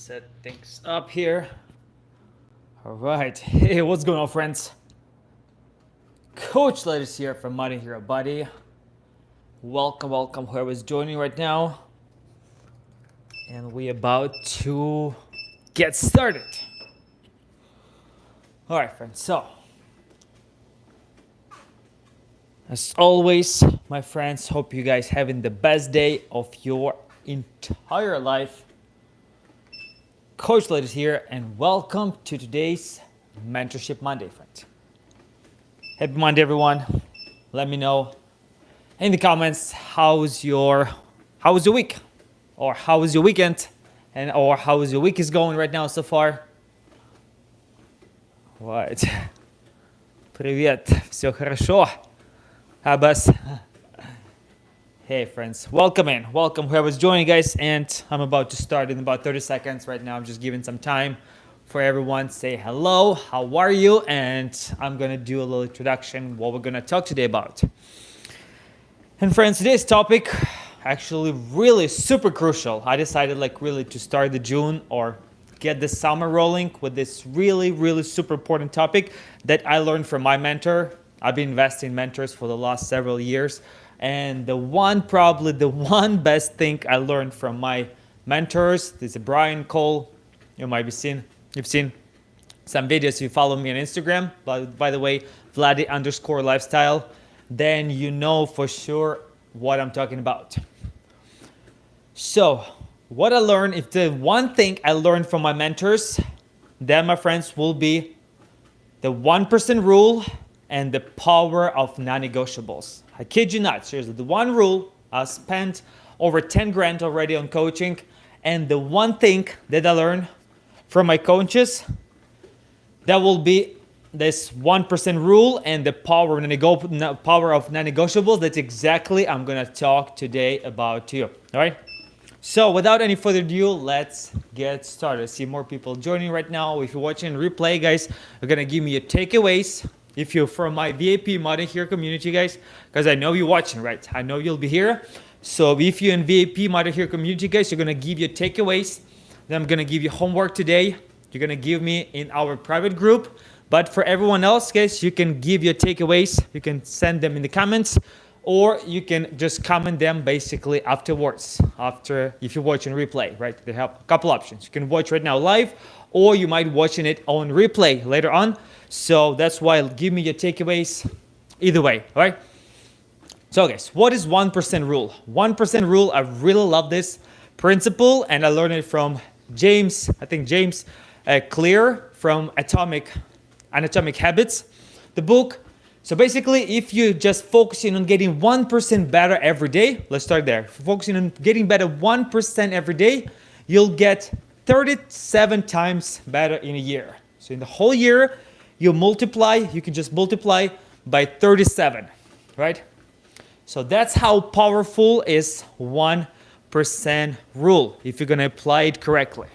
set things up here. All right. Hey, what's going on, friends? Coach Lettuce here from Money Hero Buddy. Welcome, whoever's joining right now. And we're about to get started. All right, friends. So, as always, my friends, hope you guys having the best day of your entire life. Coach Lettuce here, and welcome to today's Mentorship Monday, friends. Happy Monday, everyone. Let me know in the comments how's your week, or how was your weekend, or how is your week is going right now so far. Right. Привет, все хорошо. Habas. Hey friends, welcome whoever's joining, guys, and I'm about to start in about 30 seconds. Right now I'm just giving some time for everyone. Say hello, how are you, and I'm gonna do a little introduction what we're gonna talk today about. And friends, today's topic actually really super crucial. I decided really to start the June or get the summer rolling with this really super important topic that I learned from my mentor. I've been investing in mentors for the last several years. And probably the one best thing I learned from my mentors is Brian Cole. You've seen some videos if you follow me on Instagram. By the way, Vladi_lifestyle. Then you know for sure what I'm talking about. So what I learned, if the one thing I learned from my mentors, then my friends will be the 1% rule and the power of non-negotiables. I kid you not, seriously. The one rule, I spent over 10 grand already on coaching, and the one thing that I learned from my coaches, that will be this 1% rule and the power of non-negotiables. That's exactly I'm gonna talk today about to you. All right. So without any further ado, let's get started. I see more people joining right now. If you're watching replay, guys, you're gonna give me your takeaways. If you're from my VIP Money Here community, guys, because I know you're watching, right? I know you'll be here. So if you're in VIP Money Here community, guys, you're gonna give your takeaways. Then I'm gonna give you homework today. You're gonna give me in our private group. But for everyone else, guys, you can give your takeaways. You can send them in the comments, or you can just comment them basically afterwards. If you're watching replay, right? They have a couple options. You can watch right now live, or you might watching it on replay later on. So that's why give me your takeaways either way, all right? So guys, what is 1% rule? 1% rule, I really love this principle, and I learned it from James Clear from Atomic Habits, the book. So basically, if you're just focusing on getting 1% better every day, let's start there. Focusing on getting better 1% every day, you'll get 37 times better in a year. So in the whole year, you can just multiply by 37, right? So that's how powerful is 1% rule if you're gonna apply it correctly.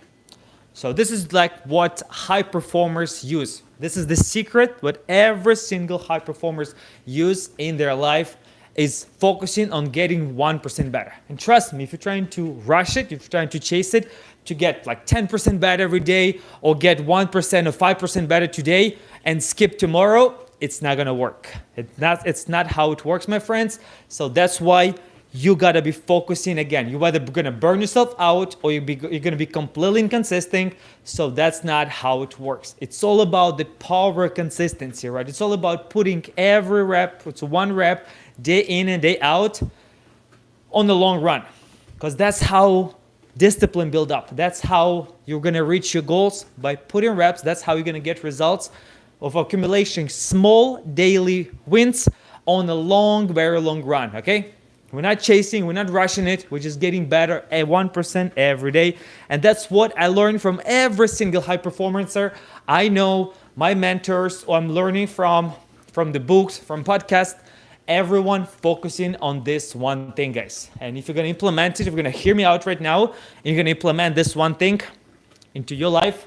So this is like what high performers use. This is the secret what every single high performers use in their life is focusing on getting 1% better. And trust me, if you're trying to rush it, if you're trying to chase it, to get like 10% better every day or get 1% or 5% better today and skip tomorrow, it's not gonna work. It's not how it works, my friends. So that's why you gotta be focusing again. You're either gonna burn yourself out or you're gonna be completely inconsistent. So that's not how it works. It's all about the power of consistency, right? It's all about putting every rep, it's one rep, day in and day out on the long run. Because that's how discipline build up. That's how you're gonna reach your goals, by putting reps. That's how you're gonna get results of accumulating small daily wins on a very long run, okay? We're not chasing, we're not rushing it, we're just getting better at 1% every day. And that's what I learned from every single high performer. I know my mentors, or I'm learning from the books, from podcasts, everyone focusing on this one thing, guys. And if you're gonna implement it, if you're gonna hear me out right now, and you're gonna implement this one thing into your life,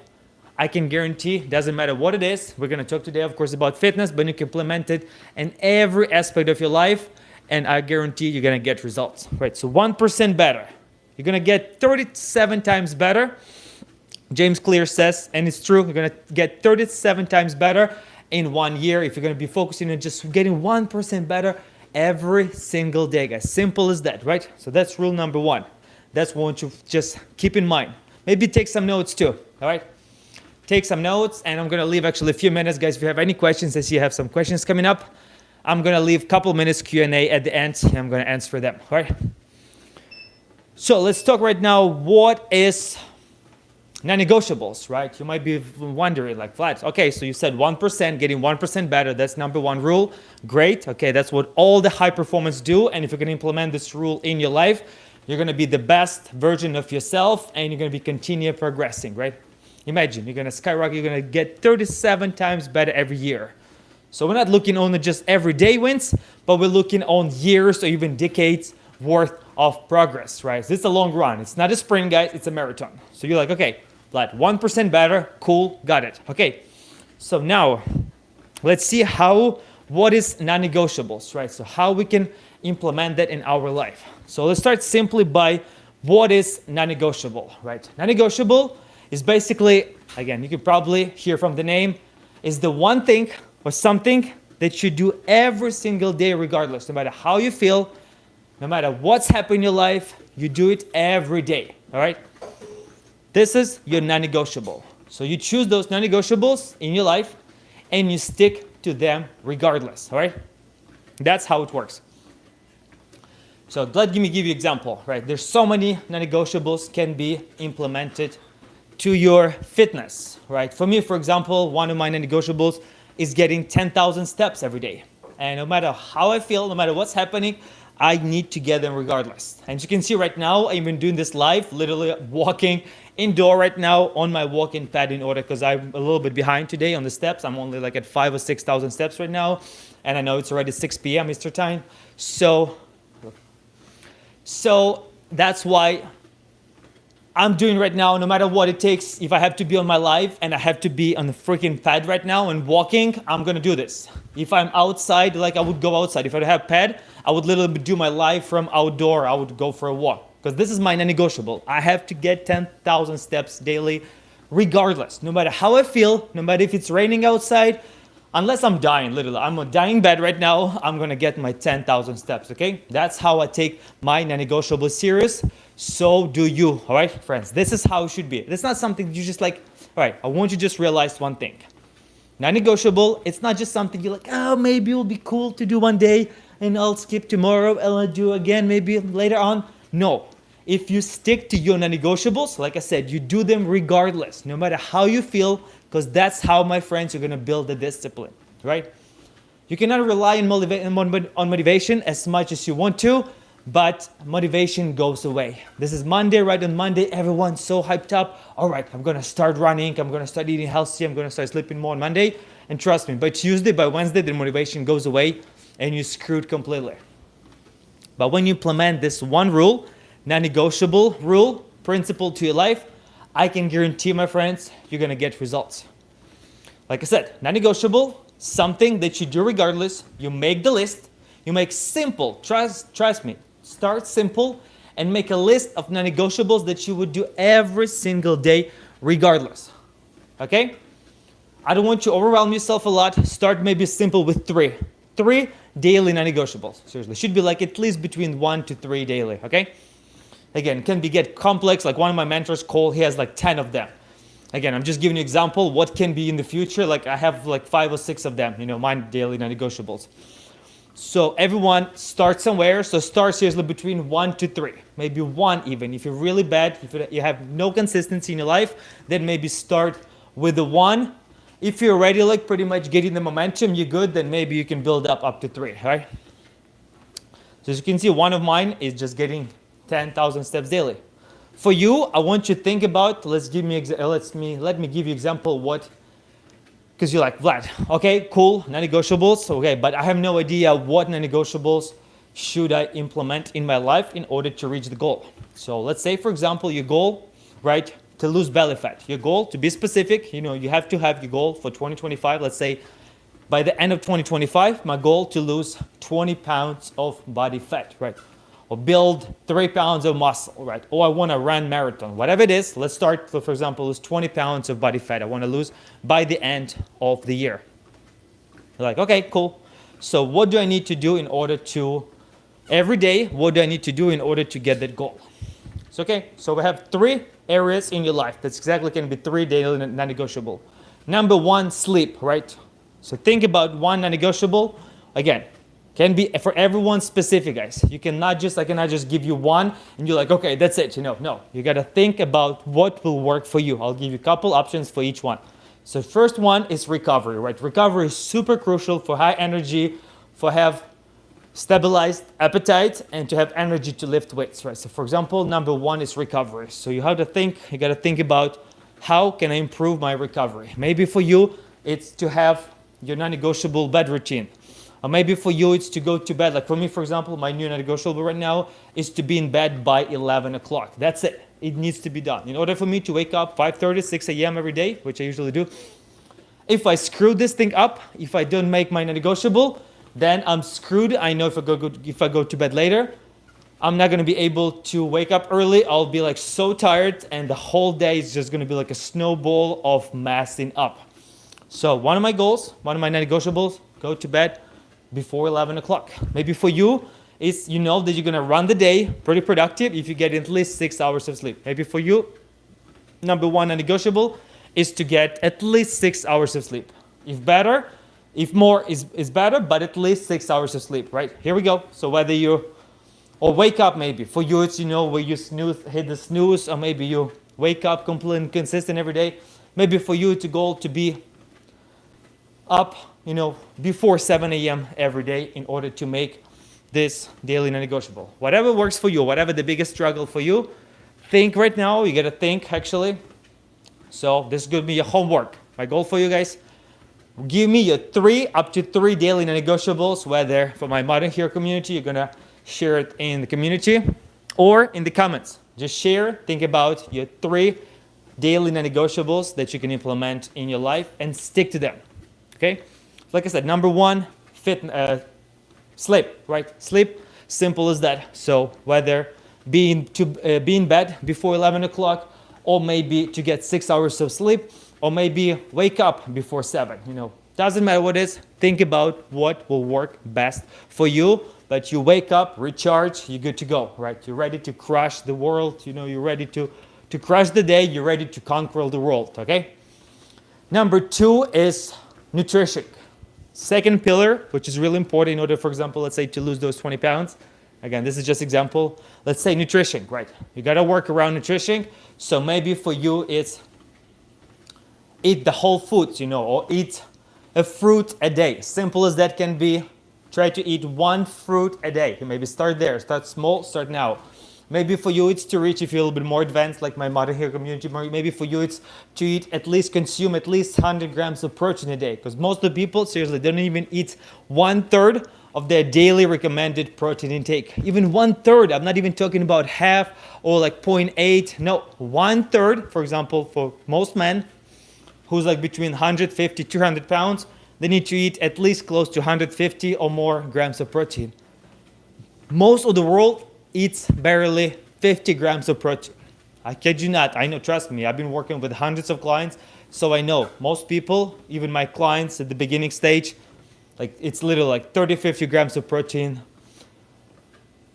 I can guarantee, doesn't matter what it is, we're gonna talk today, of course, about fitness, but you can implement it in every aspect of your life, and I guarantee you're gonna get results, right? So 1% better. You're gonna get 37 times better James Clear says, and it's true, you're going to get 37 times better in 1 year if you're going to be focusing on just getting 1% better every single day, guys. Simple as that, right? So that's rule number 1. That's what you just keep in mind. Maybe take some notes too, all right? Take some notes, and I'm going to leave actually a few minutes, guys. If you have any questions, I see you have some questions coming up. I'm going to leave a couple minutes Q&A at the end, and I'm going to answer them, all right? So let's talk right now, what is non-negotiables, right? You might be wondering, like, Vlad, okay, so you said 1%, getting 1% better, that's number 1 rule. Great, okay, that's what all the high performers do, and if you're going to implement this rule in your life, you're going to be the best version of yourself, and you're going to be continue progressing, right? Imagine, you're going to skyrocket, you're going to get 37 times better every year. So we're not looking on just everyday wins, but we're looking on years or even decades worth of progress, right? So it's a long run. It's not a sprint, guys, it's a marathon. So you're like, okay, Vlad, 1% better, cool, got it. Okay, so now let's see what is non-negotiables, right? So how we can implement that in our life. So let's start simply by what is non-negotiable, right? Non-negotiable is basically, again, you can probably hear from the name, is the one thing or something that you do every single day regardless, no matter how you feel, no matter what's happening in your life, you do it every day, all right? This is your non-negotiable. So you choose those non-negotiables in your life and you stick to them regardless, all right? That's how it works. So let me give you an example, right? There's so many non-negotiables can be implemented to your fitness, right? For me, for example, one of my non-negotiables is getting 10,000 steps every day. And no matter how I feel, no matter what's happening, I need to get them regardless. And you can see right now, I'm even doing this live, literally walking indoor right now on my walking pad in order, because I'm a little bit behind today on the steps. I'm only like at 5,000 or 6,000 steps right now. And I know it's already 6 p.m. Eastern time. So that's why I'm doing right now, no matter what it takes. If I have to be on my live and I have to be on the freaking pad right now and walking, I'm gonna do this. If I'm outside, like I would go outside. If I don't have pad, I would literally do my live from outdoor. I would go for a walk because this is my non-negotiable. I have to get 10,000 steps daily, regardless. No matter how I feel, no matter if it's raining outside, unless I'm dying, literally. I'm on a dying bed right now, I'm gonna get my 10,000 steps, okay? That's how I take my non-negotiable serious. So do you, all right, friends? This is how it should be. It's not something you just like, all right, I want you to just realize one thing. Non-negotiable, it's not just something you're like, oh, maybe it'll be cool to do one day and I'll skip tomorrow and I'll do again maybe later on. No, if you stick to your non-negotiables, like I said, you do them regardless, no matter how you feel, because that's how, my friends, you're gonna build the discipline, right? You cannot rely on motivation as much as you want to, but motivation goes away. This is Monday, right? On Monday, everyone's so hyped up. All right, I'm gonna start running, I'm gonna start eating healthy, I'm gonna start sleeping more on Monday. And trust me, by Tuesday, by Wednesday, the motivation goes away and you're screwed completely. But when you implement this one rule, non-negotiable rule, principle to your life, I can guarantee, my friends, you're gonna get results. Like I said, non-negotiable, something that you do regardless. You make the list, you make simple, trust me, start simple and make a list of non-negotiables that you would do every single day regardless, okay? I don't want you to overwhelm yourself a lot. Start maybe simple with 3 daily non-negotiables. Seriously, should be like at least between 1 to 3 daily, okay? Again, can be get complex, like one of my mentors, Cole, he has like 10 of them. Again, I'm just giving you an example, what can be in the future, like I have like 5 or 6 of them, my daily non-negotiables. So everyone starts somewhere, so start seriously between 1 to 3, maybe 1 even. If you're really bad, if you have no consistency in your life, then maybe start with the 1. If you're already like pretty much getting the momentum, you're good, then maybe you can build up to 3, right? So as you can see, one of mine is just getting 10,000 steps daily. For you, I want you to think about, let me give you example what, because you're like, Vlad, okay, cool, non-negotiables, okay, but I have no idea what non-negotiables should I implement in my life in order to reach the goal. So let's say, for example, your goal, right, to lose belly fat. Your goal, to be specific, you have to have your goal for 2025. Let's say by the end of 2025, my goal to lose 20 pounds of body fat, right? or build 3 pounds of muscle, right? Or I want to run marathon, whatever it is. Let's start, for example, lose 20 pounds of body fat. I want to lose by the end of the year. You're like, okay, cool. So what do I need to do in order to, every day, what do I need to do in order to get that goal? So, okay, so we have 3 areas in your life. That's exactly going to be 3 daily non-negotiable. Number 1, sleep, right? So think about 1 non-negotiable. Again, can be for everyone specific, guys. You cannot just, I cannot just give you 1 and you're like, okay, that's it. No, you got to think about what will work for you. I'll give you a couple options for each one. So first one is recovery, right? Recovery is super crucial for high energy, for have stabilized appetite, and to have energy to lift weights, right? So for example, number 1 is recovery. So you have to think, you got to think about how can I improve my recovery? Maybe for you, it's to have your non-negotiable bed routine. Or maybe for you, it's to go to bed. Like for me, for example, my new non-negotiable right now is to be in bed by 11 o'clock. That's it. It needs to be done. In order for me to wake up 5:30, 6 a.m. every day, which I usually do, if I screw this thing up, if I don't make my non-negotiable, then I'm screwed. I know if I go to bed later, I'm not going to be able to wake up early. I'll be like so tired, and the whole day is just going to be like a snowball of messing up. So one of my goals, one of my non-negotiables, go to bed before 11 o'clock. Maybe for you, is you know that you're going to run the day pretty productive if you get at least 6 hours of sleep. Maybe for you, number 1 non-negotiable is to get at least 6 hours of sleep. If more is better, but at least 6 hours of sleep, right? Here we go. So whether you, or wake up maybe. For you, it's, where you hit the snooze, or maybe you wake up completely consistent every day. Maybe for you, it's a goal to be up, before 7 a.m. every day in order to make this daily non-negotiable. Whatever works for you, whatever the biggest struggle for you, think right now. You got to think, actually. So this is going to be your homework. My goal for you guys, give me your up to 3 daily non-negotiables, whether for my Modern Hero community, you're going to share it in the community or in the comments. Just share, think about your 3 daily non-negotiables that you can implement in your life and stick to them. Okay? Like I said, number 1, sleep, right? Sleep, simple as that. So whether be in bed before 11 o'clock, or maybe to get 6 hours of sleep, or maybe wake up before 7. Doesn't matter what it is. Think about what will work best for you. But you wake up, recharge, you're good to go, right? You're ready to crush the world. You're ready to crush the day. You're ready to conquer the world, okay? Number 2 is nutrition. Second pillar, which is really important in order, for example, let's say to lose those 20 pounds. Again, this is just example. Let's say nutrition, right? You got to work around nutrition. So maybe for you, it's eat the whole foods, or eat a fruit a day. Simple as that can be. Try to eat 1 fruit a day. Maybe start there. Start small. Start now. Maybe for you, it's to reach if you're a little bit more advanced, like my Modern Hero community. Maybe for you, it's to consume at least 100 grams of protein a day. Because most of the people, seriously, they don't even eat 1/3 of their daily recommended protein intake. Even 1/3. I'm not even talking about half or like 0.8. No, 1/3, for example, for most men who's like between 150, 200 pounds, they need to eat at least close to 150 or more grams of protein. Most of the world eats barely 50 grams of protein. I kid you not. I know, trust me, I've been working with hundreds of clients, so I know most people, even my clients at the beginning stage, like it's literally like 30, 50 grams of protein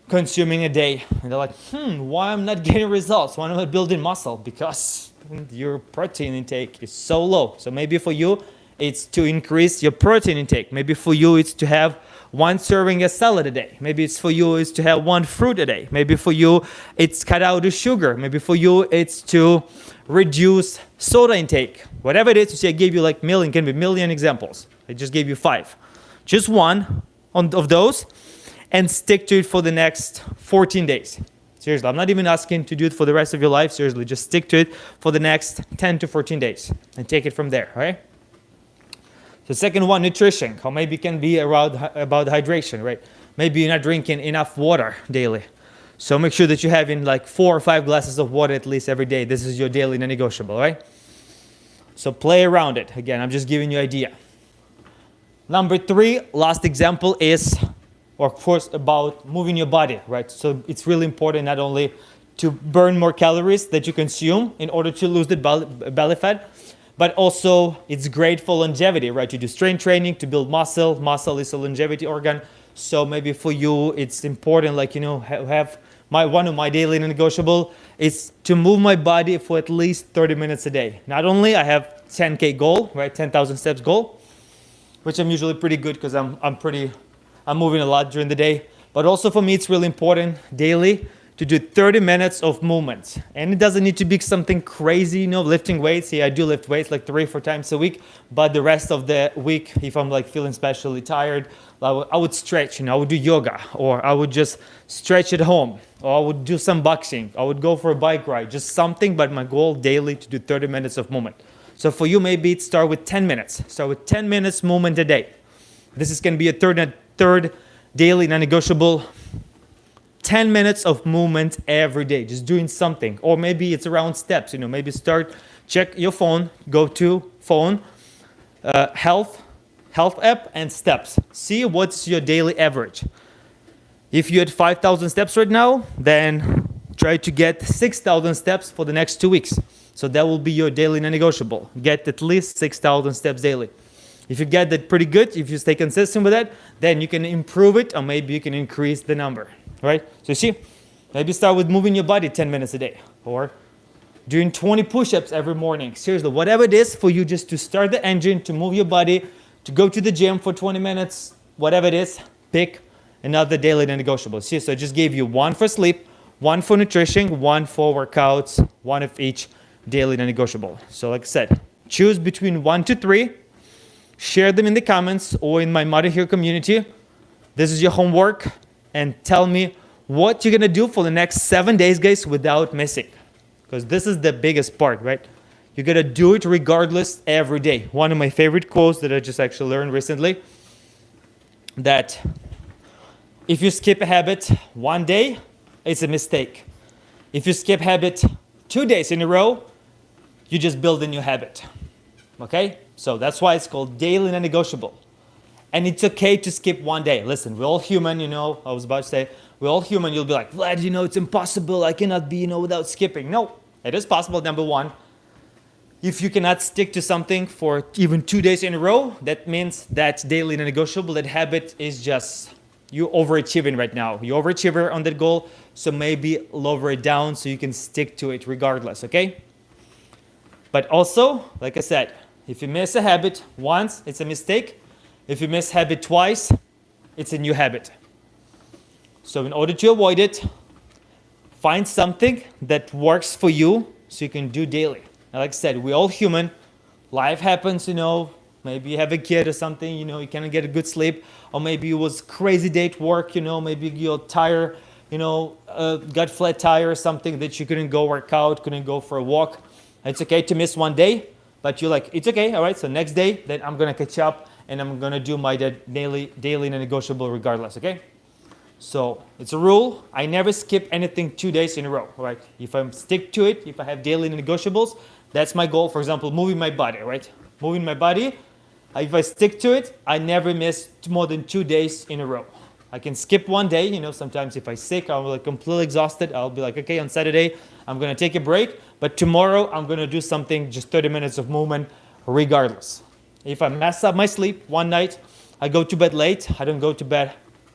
consuming a day. And they're like, why I'm not getting results? Why am I not building muscle? Because your protein intake is so low. So maybe for you, it's to increase your protein intake. Maybe for you, it's to have 1 serving of salad a day. Maybe it's for you, it's to have 1 fruit a day. Maybe for you, it's cut out the sugar. Maybe for you, it's to reduce soda intake. Whatever it is, you see, I gave you like can be a million examples. I just gave you 5. Just 1 of those, and stick to it for the next 14 days. Seriously, I'm not even asking to do it for the rest of your life. Seriously, just stick to it for the next 10 to 14 days and take it from there, all right? So second one, nutrition. Or maybe it can be about hydration, right? Maybe you're not drinking enough water daily. So make sure that you're having like 4 or 5 glasses of water at least every day. This is your daily non-negotiable, right? So play around it. Again, I'm just giving you an idea. Number 3, last example is, or of course about moving your body, right? So it's really important not only to burn more calories that you consume in order to lose the belly fat, but also it's great for longevity, right? You do strength training to build muscle. Muscle is a longevity organ. So maybe for you, it's important, like, have one of my daily negotiable is to move my body for at least 30 minutes a day. Not only I have 10K goal, right? 10,000 steps goal, which I'm usually pretty good because I'm moving a lot during the day. But also for me, it's really important daily to do 30 minutes of movement. And it doesn't need to be something crazy, lifting weights. Yeah, I do lift weights like 3-4 times a week. But the rest of the week, if I'm like feeling especially tired, I would stretch, I would do yoga, or I would just stretch at home, or I would do some boxing. I would go for a bike ride, just something, but my goal daily to do 30 minutes of movement. So for you, maybe start with 10 minutes. Start with 10 minutes movement a day. This is going to be a third daily non-negotiable. 10 minutes of movement every day, just doing something. Or maybe it's around steps, maybe check your phone, go to phone, health app and steps. See what's your daily average. If you're at 5,000 steps right now, then try to get 6,000 steps for the next 2 weeks. So that will be your daily non-negotiable. Get at least 6,000 steps daily. If you get that pretty good, if you stay consistent with that, then you can improve it, or maybe you can increase the number, right? So you see, maybe start with moving your body 10 minutes a day, or doing 20 push-ups every morning. Seriously, whatever it is for you, just to start the engine, to move your body, to go to the gym for 20 minutes, whatever it is, pick another daily non-negotiable. See, so I just gave you one for sleep, one for nutrition, one for workouts, one of each daily non-negotiable. So like I said, choose between 1 to 3. Share them in the comments or in my Mentorhip community. This is your homework. And tell me what you're going to do for the next 7 days, guys, without missing. Because this is the biggest part, right? You're going to do it regardless every day. One of my favorite quotes that I just actually learned recently, that if you skip a habit one day, it's a mistake. If you skip habit 2 days in a row, you just build a new habit. Okay? So that's why it's called daily non-negotiable. And it's okay to skip one day. Listen, we're all human, I was about to say, we're all human. You'll be like, Vlad, it's impossible. I cannot be, without skipping. No, it is possible, number one. If you cannot stick to something for even 2 days in a row, that means that daily non-negotiable, that habit is just, you're overachieving right now. You're overachiever on that goal, so maybe lower it down so you can stick to it regardless, okay? But also, like I said, if you miss a habit once, it's a mistake. If you miss habit twice, it's a new habit. So in order to avoid it, find something that works for you so you can do daily. And like I said, we're all human. Life happens, maybe you have a kid or something, you cannot get a good sleep. Or maybe it was crazy day at work, maybe you're tired, got flat tire or something that you couldn't go work out, couldn't go for a walk. It's okay to miss one day. But you're like, it's okay, all right, so next day, then I'm going to catch up and I'm going to do my daily non-negotiable regardless, okay? So it's a rule. I never skip anything 2 days in a row, all right? If I stick to it, if I have daily non-negotiables, that's my goal. For example, moving my body, right? Moving my body, if I stick to it, I never miss more than 2 days in a row. I can skip one day, sometimes if I'm sick, I'm like completely exhausted. I'll be like, okay, on Saturday, I'm going to take a break. But tomorrow, I'm going to do something, just 30 minutes of movement, regardless. If I mess up my sleep one night, I go to bed late. I don't go to bed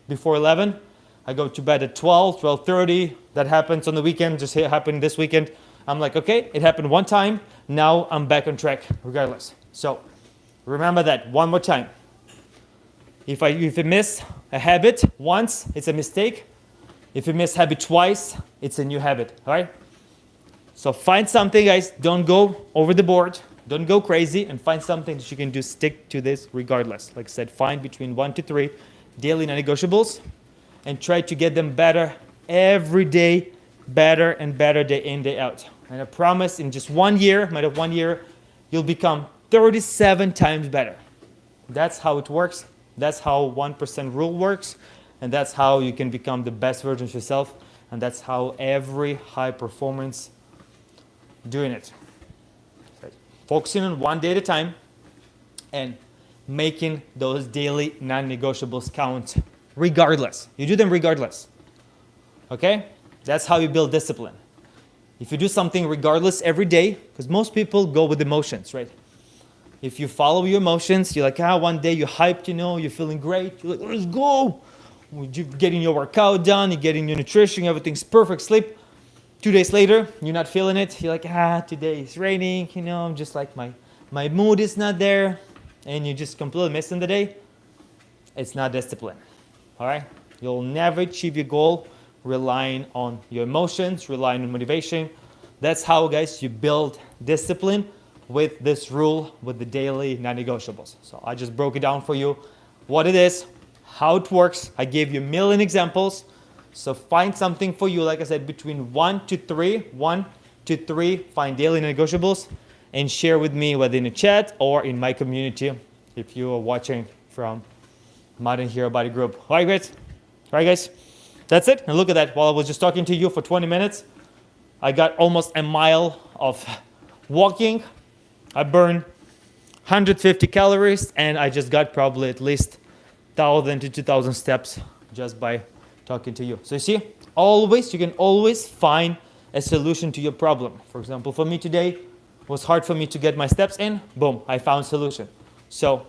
before 11. I go to bed at 12, 12:30. That happens on the weekend, just happened this weekend. I'm like, okay, it happened one time. Now I'm back on track, regardless. So remember that one more time. If you miss a habit once, it's a mistake. If you miss habit twice, it's a new habit, all right? So find something, guys. Don't go over the board. Don't go crazy, and find something that you can do. Stick to this regardless. Like I said, find between 1 to 3 daily non-negotiables and try to get them better every day, better and better day in, day out. And I promise in just 1 year, matter of 1 year, you'll become 37 times better. That's how it works. That's how 1% rule works. And that's how you can become the best version of yourself. And that's how every high performance doing it. Focusing on one day at a time and making those daily non-negotiables count regardless. You do them regardless. Okay? That's how you build discipline. If you do something regardless every day, because most people go with emotions, right? If you follow your emotions, you're like, one day you're hyped, you're feeling great. You're like, let's go. You're getting your workout done, you're getting your nutrition, everything's perfect, sleep. 2 days later, you're not feeling it. You're like, today it's raining, I'm just like, my mood is not there. And you're just completely missing the day. It's not discipline, all right? You'll never achieve your goal relying on your emotions, relying on motivation. That's how, guys, you build discipline with this rule, with the daily non-negotiables. So I just broke it down for you, what it is, how it works. I gave you a million examples. So find something for you, like I said, between 1 to 3, find daily non-negotiables and share with me whether in a chat or in my community if you are watching from Modern Hero Body Group. All right, great. All right, guys. That's it. And look at that. While I was just talking to you for 20 minutes, I got almost a mile of walking. I burned 150 calories, and I just got probably at least 1,000 to 2,000 steps just by talking to you. So you see, you can always find a solution to your problem. For example, for me today, it was hard for me to get my steps in. Boom, I found a solution. So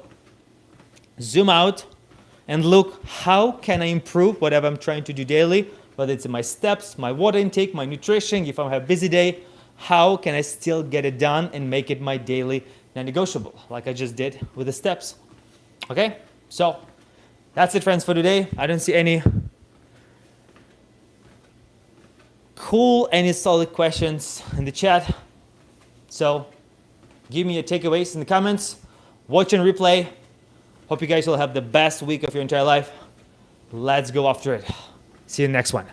zoom out and look, how can I improve whatever I'm trying to do daily, whether it's in my steps, my water intake, my nutrition, if I have a busy day, how can I still get it done and make it my daily non-negotiable, like I just did with the steps. Okay, so that's it, friends, for today. I don't see any any solid questions in the chat. So give me your takeaways in the comments. Watch and replay. Hope you guys will have the best week of your entire life. Let's go after it. See you in the next one.